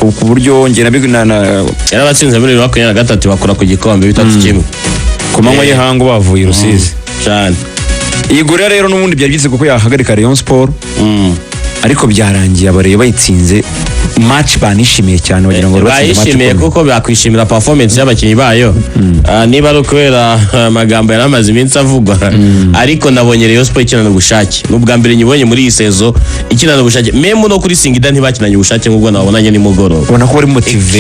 ku buryo nge nabigana yarabatsinze muri 2023 bakora ku gikombe 3-1 ku manywa y'Ihangu bavuye Rusizi cyane. Igura rero n'ubundi byagize kuko yahagarika Rayon Sport ariko byarangiye abareye bayitsinze match banishimiye cyane wagira ngo bayishimiye kuko bakwishimira performance y'abakinyi bayo. Niba ari kubera amagambo yaramaze iminsi avugwa ariko nabonye Rayon Sport ikinana ubushake n'ubwa mbere nyibonye muri iyi sezo ikinana ubushake meme no kuri Singida ntibakinanye ubushake nk'ubwo nabonanye nimugoroba. ubona ko bari motive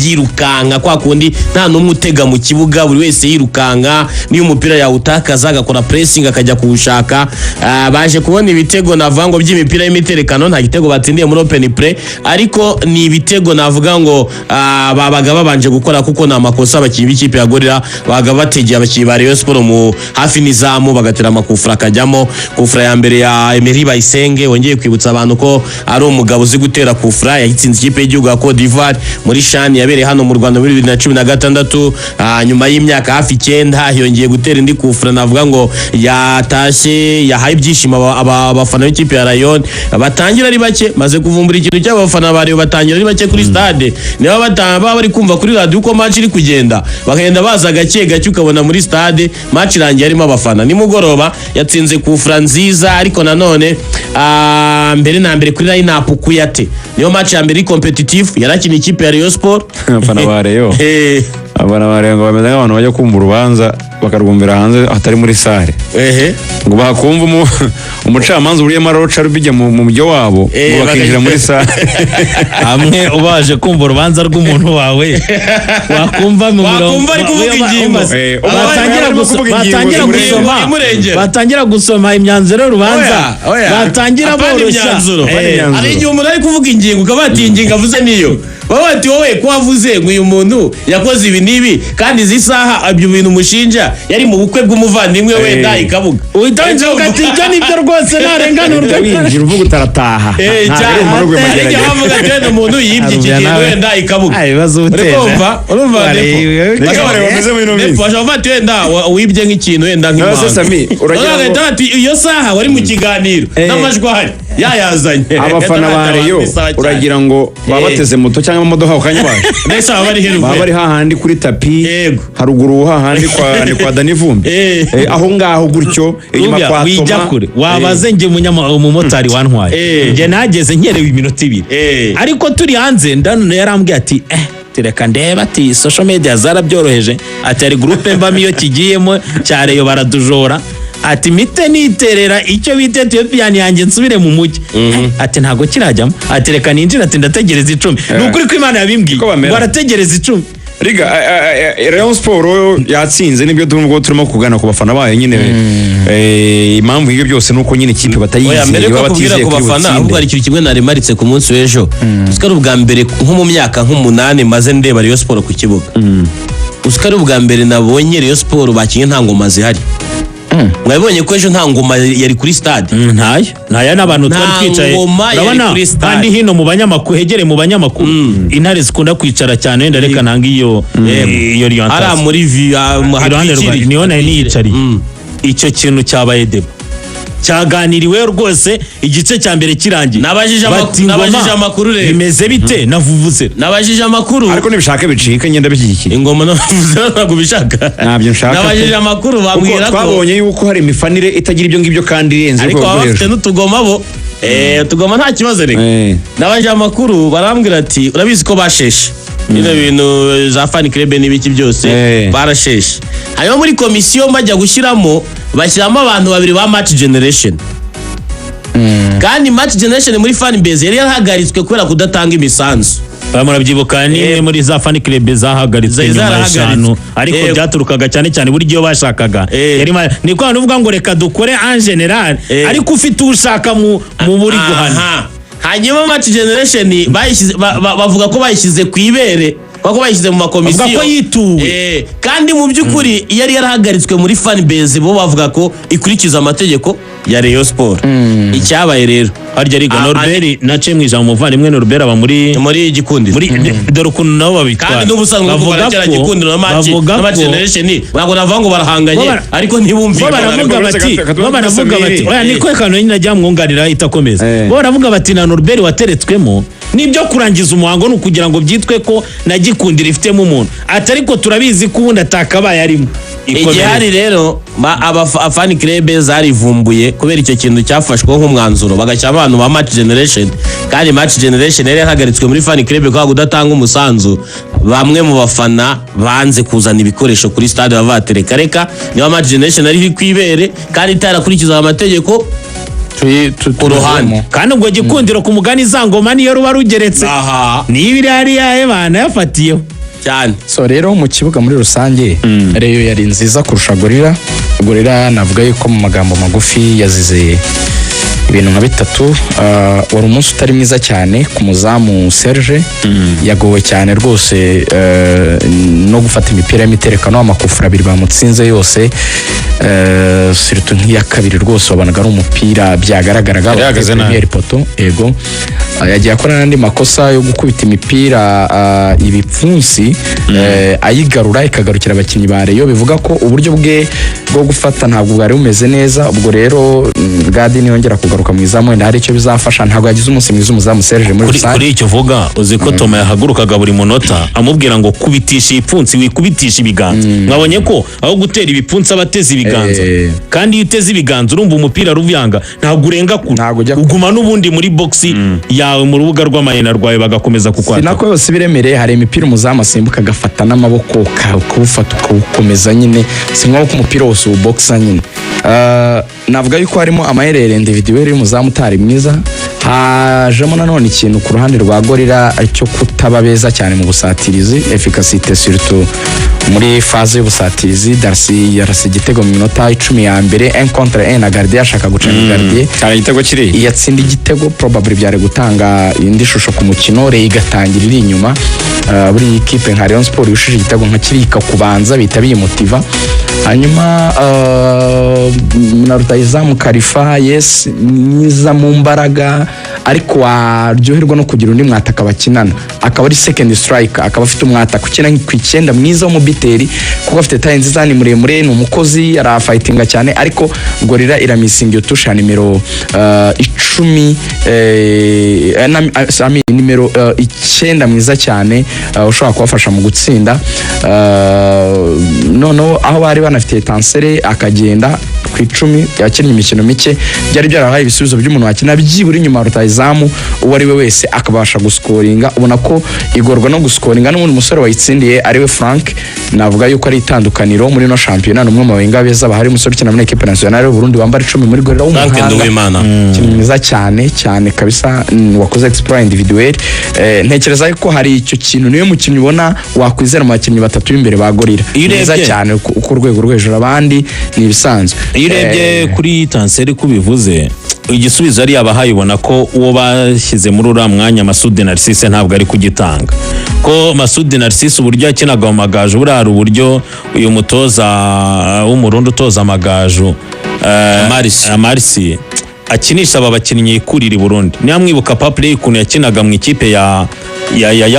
yirukanka kwa kundi nta numwe utega mu kibuga buri wese yirukanka niyo umupira yawutakaza agakora pressing akajya kuwushaka. Baje kubona ibitego navango by'imipira y'imiterekano nta gitego batsindiye muri open play ariko ni ibitego navuga ngo babaga babanje gukora kuko na makosa abakinyi b'ikipe ya Gorilla baga bategeye abakinyi ba Rayon Sport mu hafi nizamu bagatera amakufra akajyamo. Kufra ya mbere ya Emery Bayisenge wongeye kwibutsa abantu ko ari umugabo uzi gutera kufra yahitsinze ikipe y'igihugu ya Cote d'Ivoire muri CHAN yabereye hano mu Rwanda muri 2016. Nyuma y'imyaka hafi 9 yongeye gutera indi kufra navuga ngo yatashe yahaye ibyishimo abafana b'ikipe ya Rayon batangira ari bake maze kuvumbura ikintu cy'abafana bari batangira ari bake kuri stade niba batamba bari kumva kuri radio uko match iri kugenda bagenda baza gake gake ukabona muri stade match irangiye arimo abafana. Nimugoroba yatsinze kufra nziza ariko nanone mbere na mbere kuri line up kuyate niyo match ya mbere competitive yarakina ikipe ya Rayon Sport abana ba Rayon abana ba Rayon ngo bameze nk'abantu bajya kumva urubanza bakarwumvira hanze atari muri sare ngo bakumva umucamanza uriye maroca rubijya mu mujyo wabo ngo bakinjira muri sare hamwe ubaje kumva urubanza rw'umuntu wawe wakumva mu mirongo ari kuvuga ingingo batangira gusoma imyanzuro y'urubanza batangira borosha ari igihe umuntu ari kuvuga ingingo ukabati ingingo avuze niyo babati wowe ko wavuze ngo uyu muntu yakoze ibi nibi kandi izi saha ibyo bintu mushinja yari mu bukwe bw'umuvandimwe wenda ikabuga uhitanze ugati ibyo nibyo rwose narenganurwe winjira uvuga utarataha cyane bavuga ati umuntu yibye iki kintu wenda ikabuga ibibazo uteza urumva bameze mu minsi bashobora wenda wibye nk'ikintu wenda nk'imana ati iyo saha wari mu kiganiro n'amajwi ahari yayazanye abafana ba Rayon uragira ngo babateze moto cyangwa imodoka ukanya baje nese bari hahandi kuri tapi haruguru hahandi kwa Dani Vumbi aho ngaho gutyo inyuma kwa wijya kure wabaze nge umumotari wantwaye nge nageze nkerewe iminota 2 ariko turi hanze ndanone yarambwiye ati tereka ndeba ati social media zarabyoroheje ati ari groupe mbamo iyo kigiyemo cyareyo baradujora ati mite niterera icyo bite Ethiopian yanjye nsubire mu mujyi ati ntago kirajyamo ati reka ninjira ati ndategereza 10 nukuri ko Imana yabimbwiye barategereza 10 Riga Rayon Sport yatsinze nibyo turimo kugana ku bafana bayo nyine impamvu y'ibyo byose nuko nyine ikipe batayizeye babatizeye ku bafana ahubwo ari ikintu kimwe narimaritse ku munsi w'ejo usikari ubwa mbere nko mu myaka nk'8 maze ndeba Rayon Sport ku kibuga usikari ubwa mbere nabonye Rayon Sport bakinye nta ngoma zihari mwabonye ko ejo nta ngoma yari kuri stade ntaya n'abantu twari twicaye urabona kandi hino mu banyamakuru hegere mu banyamakuru intare zikunda kwicara cyane wenda reka nanga iyo orientation ara muri niyo nayo niyicariye icyo kintu cyabaye debo cyaganiriwe rwose igice cya mbere kirangiye nabajije amakuru rero bimeze bite navuvuze nabajije amakuru ariko nibishaka bicika ngenda bishyigikira ingoma navuze ntabwo bishaka nabyo nshaka nabajije amakuru bambwira ko twabonye yuko hari imifanire itagira ibyo ngibyo kandi irenze ariko bafite n'utugoma bo tugoma nta kibazo reka nabajije amakuru barambwira ati urabizi ko basheshe bino bintu za fan club n'ibiki byose barasheshe hanyuma muri komisiyo bajya gushyiramo bashyiramo abantu babiri ba match generation kandi match generation muri fan base yari yarahagaritswe kubera kudatanga imisanzu murabyibuka ni muri za fan club zahagaritswe nyuma y'eshanu ariko byaturukaga cyane cyane buri gihe bashakaga ni ko bavuga ngo reka dukore en general ariko ufite ushaka mu buri guhana hanyuma match generation bavuga ko bayishyize ku ibere bako bayishyize mu makomisiyo bavuga ko yituwe kandi mu by'ukuri yari yarahagaritswe muri fan base bo bavuga ko ikurikiza amategeko ya Rayon Sport icyabaye rero harya riga Norbert nace mwijamo muvandimwe Norbert aba muri gikundi muri dore ukuntu nabo babitwara kandi n'ubusanzwe bavuga cyane gikundi na match generation ntabwo navuga ngo barahanganye ariko ntibumvire baravuga bati oya niko kano nyine najya mwunganira itakomeza bo baravuga bati na Norbert wateretswemo nibyo kurangiza umuhango ni ukugira ngo byitwe ko nagikundira ifitemo umuntu atari ko turabizi ko ubundi atakabaye arimo igihe hari rero abafani club zarivumbuye kubera icyo kintu cyafashweho nk'umwanzuro bagashyira abantu ba Match Generation kandi Match Generation yari yahagaritswe muri fan club kwa kudatanga umusanzu bamwe mu bafana banze kuzana ibikoresho kuri stade bavatereka reka niba Match Generation ari kwibere kandi itarakurikiza amategeko ku ruhande kandi ubwo gikundiro ku mugani za ngoma niyo ruba rugeretse niba iri hariya bana yafatiyeho cyane. So rero mu kibuga muri rusange Rayon yari nziza kurusha Gorilla navuga yuko mu magambo magufi yazize ibintu nka bitatu. Wari umunsi utari mwiza cyane ku muzamu Serge yagowe cyane rwose no gufata imipira y'imiterekano amakufura abiri bamutsinze yose surtout nk'iya kabiri rwose wabonaga ari umupira byagaragaraga premier poto ego yagiye akora n'andi makosa yo gukubita imipira ibipfunsi ayigarura ikagarukira abakinnyi ba Rayon bivuga ko uburyo bwe bwo gufata ntabwo bwari bumeze neza. Ubwo rero Gadi niyongera kugaruka mu izamu wenda hari icyo bizafasha ntabwo yagize umunsi mwiza umuzamu Serge muri rusange. Kuri icyo vuga uzi ko Toma yahagurukaga buri munota amubwira ngo kubitisha ibipfunsi wikubitisha ibiganza. Mwabonye ko aho gutera ibipfunsi abateze ibiganza kandi iyo uteze ibiganza urumva umupira ruvyanga ntabwo urenga kure uguma n'ubundi muri boxi yawe mu rubuga rw'amayena rwawe bagakomeza kukwata. Sinako yose biremereye hari imipira umuzamu asimbuka agafata n'amaboko ukawufata ukawukomeza nyine sinko ko umupira wose uboxa nyine. Navuga yuko harimo amaherere individuel y'umuzamu utari mwiza hajemo nanone ikintu ku ruhande rwa Gorilla cyo kutaba beza cyane mu busatirizi efficacité surtout muri phase y'ubusatirizi. Darcy yarase igitego mu minota 10 ya mbere 1 contre 1 na gardien ashaka gucenga gardien cyane igitego kiri yatsinda igitego probably byari gutanga indi shusho ku mukino Rayon igatangira iri inyuma buri equipe nka Rayon Sport yushije igitego nka kirika kubanza bita bimutiva hanyuma na rutayizamu Kalifa yes mwiza mu mbaraga ariko waryoherwa no kugira undi mwataka bakinana akaba ari second striker akaba afite umwataka ukina ku 9 mwiza wo mu biteri kuko afite tayi nziza ni muremure ni umukozi arafightinga cyane ariko Gorilla iramisinga yo tusha nimero 10 nimero 9 mwiza cyane ushobora kubafasha mu gutsinda noneho aho bari banafite tansere akagenda ku 10 yakinnye imikino mike byari byarahaye ibisubizo by'umuntu wakina byibura inyuma rutayizamu uwo ari we wese akabasha guscoringa. Ubona ko igorwa no guscoringa n'umuntu musore wayitsindiye ari we Frank navuga yuko ari itandukaniro muri no championnat n'umwe mu bahinga beza bahari umusore ukina muri equipe nationale y'u Burundi wambara 10 muri Gorilla w'umuhanga kintu mwiza cyane kabisa wakoze exploit individuel. Ntekereza ko hari icyo kintu niyo mukinnyi ubona wakwizera mu bakinnyi batatu b'imbere ba Gorilla mwiza cyane uko urwego rw'ejuru abandi ni ibisanzwe. Iyo urebye kuri tanseri kubivuze igisubizo ari abahaye ubona ko uwo bashyize muri uriya mwanya Masudi Narcisse ntabwo ari kugitanga ko Masudi Narcisse uburyo yakinaga mu Magaju burari uburyo uyu mutoza w'umurundi utoza Amagaju Marisi akinisha aba bakinnyi yikurira i Burundi. Niyo mwibuka Papley ukuntu yakinaga mu ikipe ya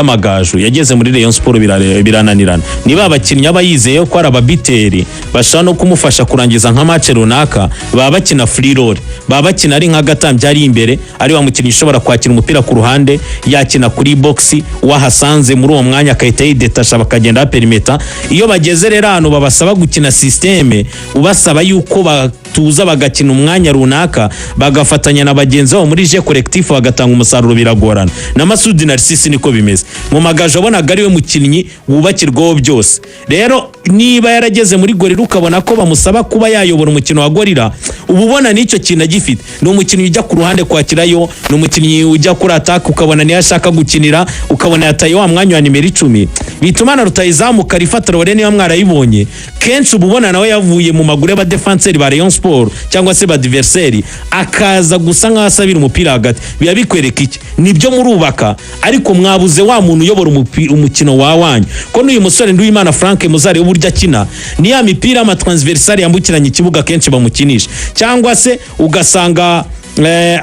Magaju yageze muri Rayon Sport birananirana. Niba abakinnyi abayizeye ko ari ababiteri bashaka no kumufasha kurangiza nka match runaka baba bakina free roll baba bakina ari nka gatambye ari imbere ari wa mukinnyi ushobora kwakira umupira ku ruhande yakina kuri boxi wahasanze muri uwo mwanya akahita yidetasha bakagenda perimeter. Iyo bageze rero hano babasaba gukina systeme ubasaba yuko batuza bagakina umwanya runaka bagafatanya na bagenzi babo muri je collectif bagatanga umusaruro biragorana. Na Masudi Narcisse niko bimeze mu Magaju abonaga ari we mukinnyi wubakirwaho byose. Rero niba yarageze muri Gorilla ukabona ko bamusaba kuba yayobora umukino wa Gorilla ububona n'icyo kintu agifite ni umukinnyi ujya ku ruhande kwakirayo ni umukinnyi ujya kuri attack ukabona niyo ashaka gukinira ukabona yataye wa mwanya wa nimero 10 bituma na rutayizamu Kalifa Traoré niba mwarayibonye kenshi ububona nawe yavuye mu magure ba defenseur ba Rayon Sport cyangwa se ba adversaire akaza gusa nk'asabira umupira hagati biya bikwereka iki nibyo murubaka ariko mwabuze wa muntu uyobora umukino wawanyu ko n'uyu musore Nduwimana Frank Muzari uburyo akina ni ya mipira ama transversal yambukiranye ikibuga kenshi bamukinisha cyangwa se ugasanga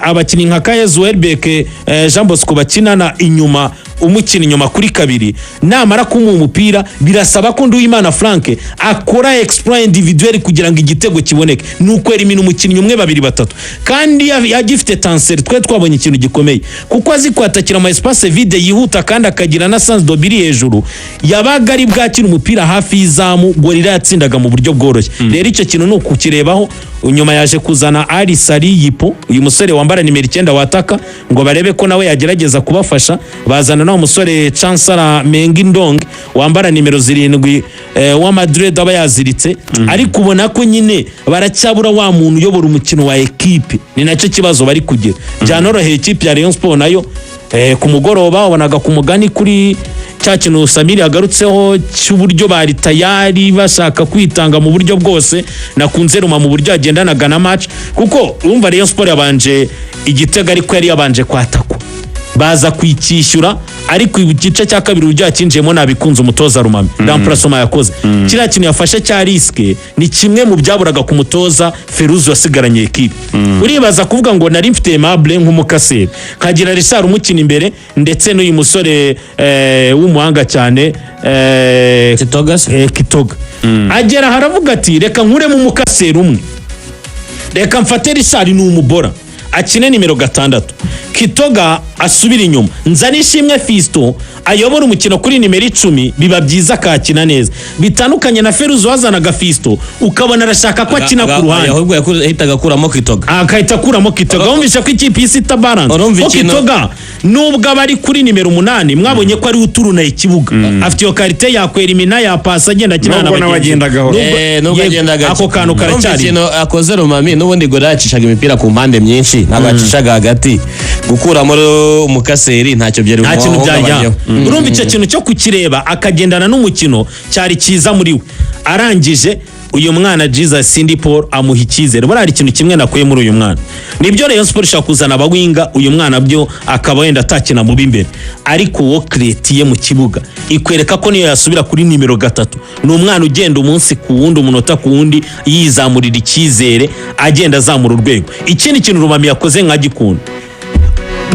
abakinnyi nka Kayezu Welbeck Jean Bosco bakinana inyuma umukina inyuma kuri kabiri namara kumuha umupira birasaba ko Nduwimana Frank akora exploit individuel kugira ngo igitego kiboneke nuko elimina umukinnyi umwe babiri batatu kandi yagifite tanseri twe twabonye ikintu gikomeye kuko azi kwatakira ama espace vide yihuta kandi akagira na sans dobiri hejuru yabaga ari bwakira umupira hafi y'izamu Gorilla yatsindaga mu buryo bworoshye rero icyo kintu nuko kukirebaho unyuma yaje kuzana Ali Sari Yipo uyu musore wambara nimero 9 wataka ngo barebe ko nawe yagerageza kubafasha bazana na umusore Chancellor Mengindong wambara nimero 7 wa Madrid aba yaziritse ariko ubona ko nyine baracyabura wa muntu uyobora umukino wa equipe ni nacyo kibazo bari kugira byanoroheye ikipe ya Rayon Sport nayo ku mugoroba wabonaga ku mugani kuri cya kintu Samiri yagarutseho cy'uburyo bari tayari bashaka kwitanga mu buryo bwose nakunze Ruma mu buryo agendanaga na match kuko urumva Rayon Sport yabanje igitego ariko yari yabanje kwatakwa baza kwikishyura ariko igice cya kabiri urujya kinjemo nabikunze umutoza Rumami Ramprasoma yakoze kiriya kintu yafashe cya riske ni kimwe mu byaburaga ku mutoza Feruzi wasigaranye equipe uribaza kuvuga ngo nari mfite Aimable nk'umukaseri kagira Richard umukina imbere ndetse n'uyu musore w'umuhanga cyane Kitoga agera haravuga ati reka nkure mu mukaseri umwe reka mfate Richard n'umubora akine nimero 6 Kitoga asubira inyuma Nzanishimwe Fisto ayobora umukino kuri nimero 10 biba byiza kakina neza bitandukanye na Feruzi wazanaga Fisto ukabona arashaka ko akina ku ruhande ahubwo yahitaga kuramo Kitoga akahita kuramo Kitoga wumvisha ko ikipe isi itabalance ko Kitoga nubwo abari kuri nimero 8 mwabonye ko ari uturuna ikibuga afite yo karite yakwerimina ya pasa agenda kinana n'abagendagaho nubwo agendaga ako kantu karacyari akoze Rumami n'ubundi Gorilla yacishaga imipira ku mpande myinshi nabacishaga hagati gukuramo umukaseri ntacyo byari nta kintu byajya urumva icyo kintu cyo kukireba akagendana n'umukino cyari cyiza muri we arangije uyu mwana Jesus Cindy Paul amuha icyizere bari ikintu kimwe nakuye muri uyu mwana nibyo Rayon Sport ishaka kuzana abawinga uyu mwana byo akaba wenda atakina mu bimbere ariko wo create mu kibuga ikwereka ko niyo yasubira kuri nimero 3 ni umwana ugenda umunsi ku wundi umunota ku wundi yizamurira icyizere agenda azamura urwego ikindi kintu Rumami yakoze nkagikunda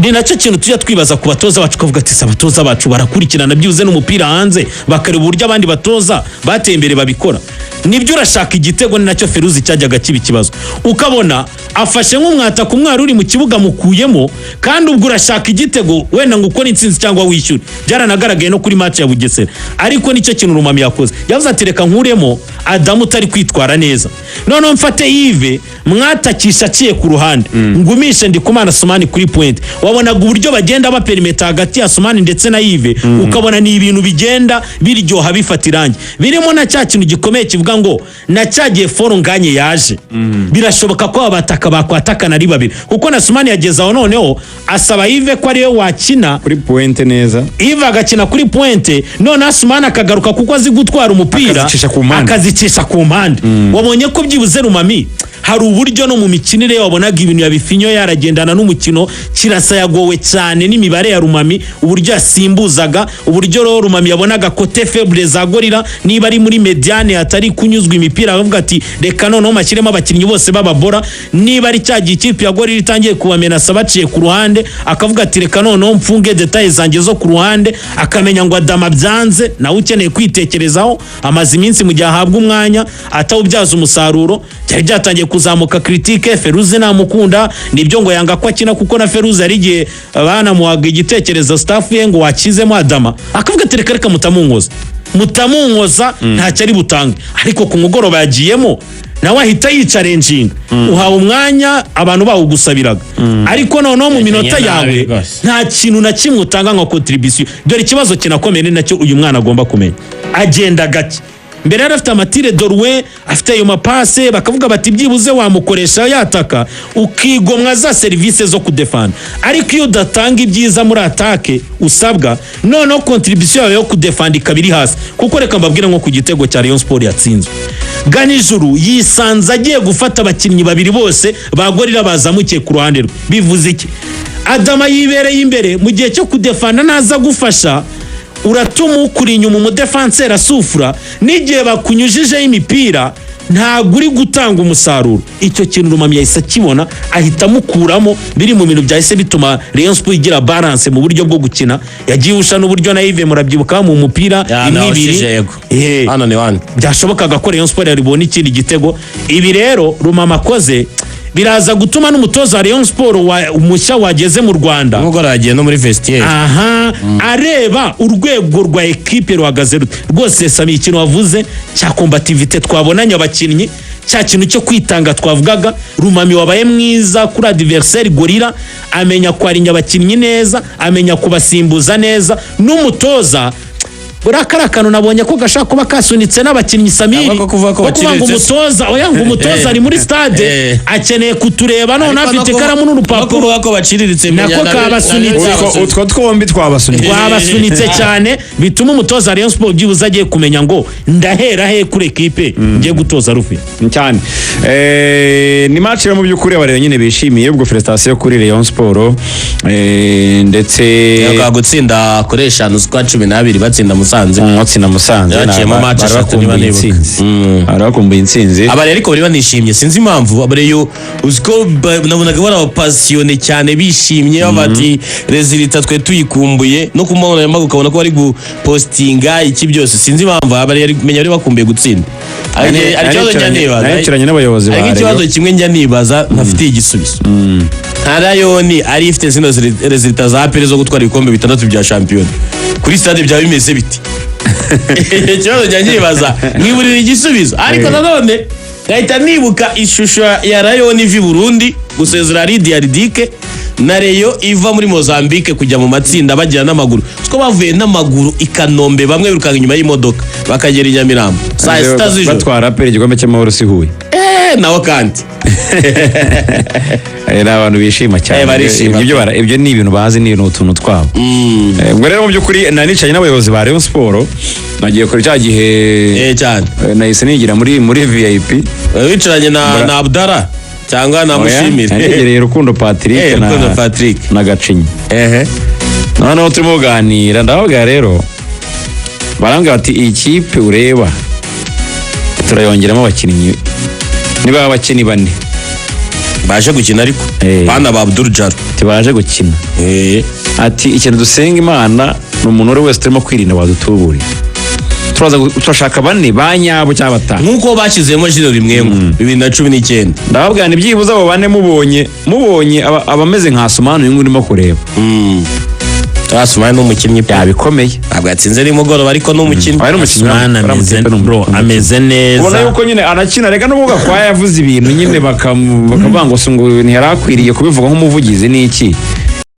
ni nacyo kintu tujya twibaza ku batoza bacu kavuga ati abatoza bacu barakurikirana byuze n'umupira hanze bakareba uburyo abandi batoza bateye imbere babikora nibyo urashaka igitego ni nacyo Feruzi cyajyaga kiba ikibazo ukabona afashe nk'umwata ku mwari uri mu kibuga mukuyemo kandi ubwo urashaka igitego wenda ngo ukore intsinzi cyangwa wishyure byaranagaragaye no kuri match ya Bugesera ariko nicyo kintu Rumami yakoze yavuze ati reka nkuremo Adamu utari kwitwara neza none mfate Yves mwatakisha aciye ku ruhande ngumishe Ndikumana Sumani kuri point wabonaga uburyo bagenda baperimeta hagati ya Sumani ndetse na Yves ukabona ni ibintu bigenda biryoha bifata irangi birimo na cya kintu gikomeye kivuga ngo na cyagiye foro nganye yaje birashoboka ko abataka bakwatakana ari babiri kuko na Sumani yageza aho noneho asaba Yves ko ariyo wakina kuri pointe neza Yves agakina kuri pointe none Sumani akagaruka kuko azi gutwara umupira akazicisha ku mpande wabonye ko byibuze Rumami hari uburyo no mu mikinire wabonaga ibintu yabifinyo yaragendana n'umukino kirasa yagowe cyane n'imibare ya Rumami uburyo yasimbuzaga uburyo Rumami yabonaga kote faible za Gorilla niba ari muri mediane atari kunyuzwa imipira avuga ati reka none mashyiremo abakinnyi bose bababora niba ari cyagiye ikipe ya Gorilla itangiye kubamenasa baciye ku ruhande akavuga ati reka none mfunge details zanjye zo ku ruhande akamenya ngo Adama byanze nawe ukeneye kwitekerezaho amazi iminsi mu gihe ahabwa umwanya atawubyaza umusaruro cyari byatangiye kuzamuka critique Feruzi namukunda nibyo ngo yanga ko akina kuko na Feruzi ari gihe abana muhaga igitekerezo staff ye ngo wakizemo Adama akavuga ati reka mutamunkoza ntacyo ari butange ariko ku mugoroba yagiyemo nawe ahita yicarenjinga uhawe umwanya abantu bawugusabiraga ariko noneho mu minota yawe nta kintu na kimwe utanga nka contribution dore ikibazo kinakomeye nacyo uyu mwana agomba kumenya agenda gake mbere yari afite amatire dorwe afite ayo mapase bakavuga bati byibuze wamukoresha yataka ukigomwa za service zo kudefanda ariko iyo udatanga ibyiza muri atake usabwa noneho contribution yawe yo kudefanda ikabiri hasi kuko reka mbabwira nko ku gitego cya Rayon Sport yatsinzwe Ganijuru yisanze agiye gufata abakinnyi babiri bose bagorira bazamukiye ku ruhande rwe bivuze iki Adama yibereye imbere mu gihe cyo kudefanda naza gufasha uratuma ukuri inyuma umudefanseri asufura n'igihe bakunyujijeho imipira ntabwo uri gutanga umusaruro. Icyo kintu Rumami yahise akibona ahita amukuramo, biri mu bintu byahise bituma Rayon Sport igira balance mu buryo bwo gukina. Yagiye usha n'uburyo na Yves murabyibuka mu mupira imwe ibiri hano ni wani byashobokaga ko Rayon Sport yaribona ikindi gitego. Ibi rero Rumami akoze biraza gutuma n'umutoza wa Rayon Sport umushya wageze mu Rwanda nubwo aragiye no muri vestiaire areba urwego rwa equipe ruhagaze rwose. Sami ikintu wavuze cya combativité twabonanye abakinnyi, cya kintu cyo kwitanga twavugaga, Rumami wabaye mwiza kuri adversaire Gorilla, amenya kwarinya abakinnyi neza, amenya kubasimbuza neza. N'umutoza burakara kanu nabonye ko gashaka kuba kasunitse n'abakinnyi Samiri ko kuvuga ko umutoza umutoza ari muri stade akeneye kutureba none afite karamu n'urupapuro ko baciriritse nako kabasunitse. Utwo twombi twabasunitse cyane bituma umutoza Rayon Sport byibuze agiye kumenya ngo ndahera he kuri equipe ngiye gutoza Rufi cyane. Ni match yo mu by'ukuri abareba nyine bishimiye ubwo felicitation kuri Rayon Sport ndetse gutsinda kuri 5 z'ukwa 12 batsinda Musanze Musanze yaciyemo match 3 niba nibuka arakumbuye intsinzi. Abari ariko bari banishimye sinzi impamvu abareyo uziko nabonaga bari passionné cyane bishimye bati resultat twe tuyikumbuye no kumubona yamaga ukabona ko bari gupostinga iki byose sinzi impamvu abari menya bari bakumbuye gutsinda. Ariciranye n'abayobozi ba Rayon. Ikibazo kimwe njya nibaza ntafitiye igisubizo. Rayon ari ifite zino resultat za APR zo gutwara ibikombe 6 bya champion kuri stade bya bimeze biti. Ikibazo njya nibaza mwiburira igisubizo ariko nanone gahita nibuka ishusho ya Rayon ivi Burundi gusezera Lydia Ridike na Rayon iva muri Mozambique kujya mu matsinda bagira n'amaguru. Siko bavuye n'amaguru i Kanombe bamwe birukanka inyuma y'imodoka bakagera i Nyamirambo saa 6 z'ijoro batwara APR igikombe cy'amahoro si Huye nawo kandi abantu bishima cyane. Ibyo ni ibintu bazi, ni utuntu twabo. Ubwo rero mu by'ukuri nanicanye n'abayobozi ba Rayon Sport nagiye kuri cya gihe cyane nahise nigira muri VIP wicaranye na Abdara cyangwa na Mushimire yegereye Rukundo Patrick na Gacinyi. Noneho turimo kuganira ndavuga rero barambwira bati iyi kipe ureba turayongeramo abakinnyi niba abakinnyi 4 baje gukina ariko bana ba Abdul Jaro baje gukina. Ati ikintu dusenga Imana ni umuntu uri wese turimo kwirinda wadutuburira turashaka 4 banyabo cyangwa 5 nkuko bashyizemo jino rimwengu 2019. Ndababwira ni byibuze abo 4 mubonye abameze nka Sumano y'ingu urimo kureba. Asumani n'umukinnyi yabikomeye ntabwo yatsinze nimugoroba ariko n'umukinnyi ameze neza. ubona yuko nyine anakina reka n'uvuga kwa yavuze ibintu nyine bakavuga ngo ntiyarakwiriye kubivuga nk'umuvugizi n'iki